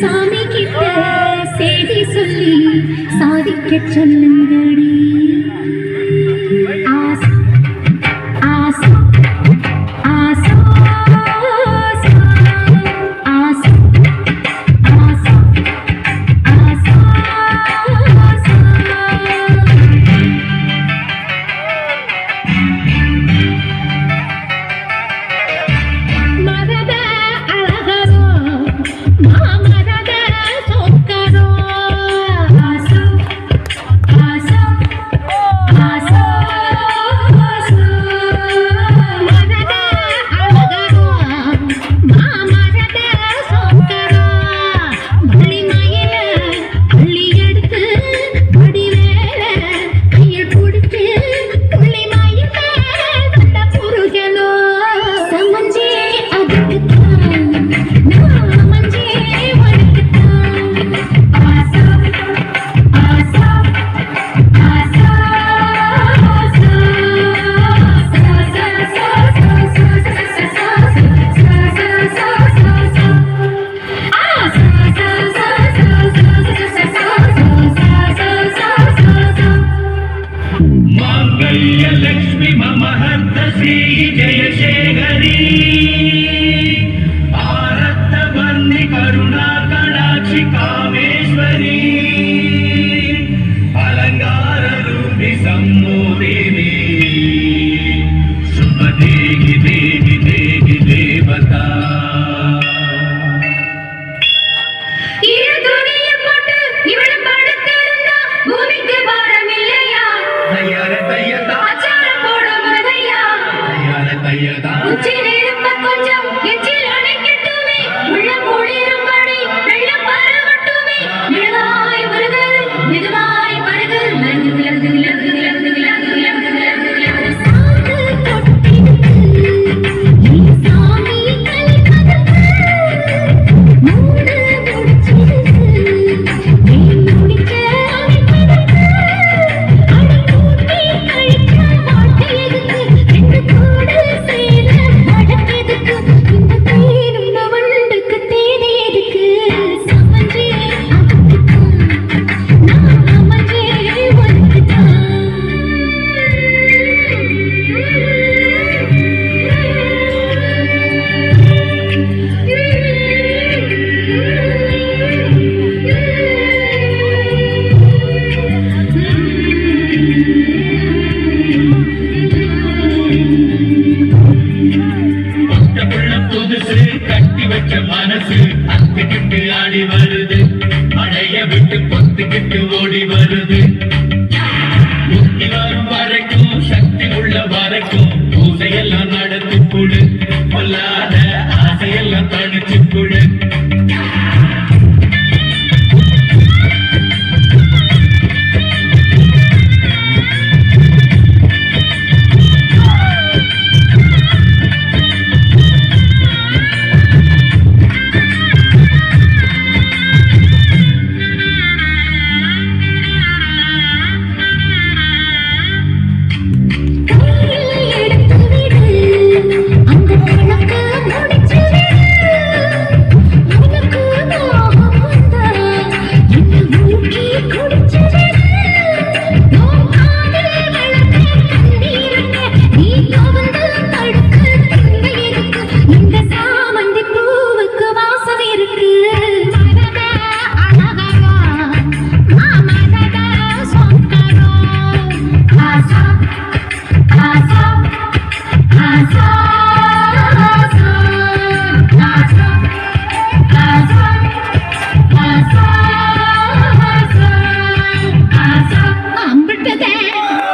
சாமி கிட்ட செய்தி சொல்லி சாதிக்க சொல்லுங்கடி. ஆசை ஆசை ஆசை ஆசை ஆசை மரத அழகரோ மாமரத சொக்கரோ ஆசை ஆசை ஆசை மரத அழகரோ மாமரத சொக்கரோ பள்ளி மயில பள்ளி எடுத்து படிவேல கையில் பிடிச்சு புள்ளி மயில வந்த புருஷனோ சமஞ்சே அதுக்குத்தான் நான் மஞ்சே உனக்குத்தான் ஆசை ஆசை ஆசை मांगल्य लक्ष्मी मम हर्त श्री जयशेखरी आरत्त वन्नि करुणा कटाक्षि कामेश्वरी अलंकार रूपि सम्मोदिनी शुभ देहि देहि देहि देवता துணியை போட்டு இவள படுத்திருந்தா பூமிக்கு பாரம் இல்லையா? தயார தயதா ஆச்சாரம் போடுவதையா? தயார தயதா உச்சில் இருப்ப கொஞ்சம் எச்சில் அணைக்கட்டுமே, உள்ள மூடிரும்படி வெள்ளம் பரவட்டுமே. மெதுவாய் வருகு மெதுவாய் பருகு லகு லகு லகு லகு லகு லகு லகு லகு சாந்து தொட்டிருக்கு நீ சாமி கலிப்பதற்கு மூடு முடிச்சிருக்கு நீ முடிக்க அமைப்பதற்கு அடிக்கூட்டி கழிக்க மாட்டேதுக்கு ரெண்டு கூடு சேர நடக்குதுக்கு இந்த தேனும் நவண்டுக்கு தேனே எதுக்கு சமஞ்சே அதுக்குத்தான் நான் அமஞ்சே புள்ள புதுசு கட்டி வச்ச மனசு அத்துக்கிட்டு ஆடி வருது மழைய விட்டு பொத்துக்கிட்டு ஓடி வருது முக்தி வரும் வரைக்கும் சக்தி உள்ள வரைக்கும் பூசையெல்லாம் நடத்தி கொடு பொல்லாத ஆசையெல்லாம் தணிச்சு கொடு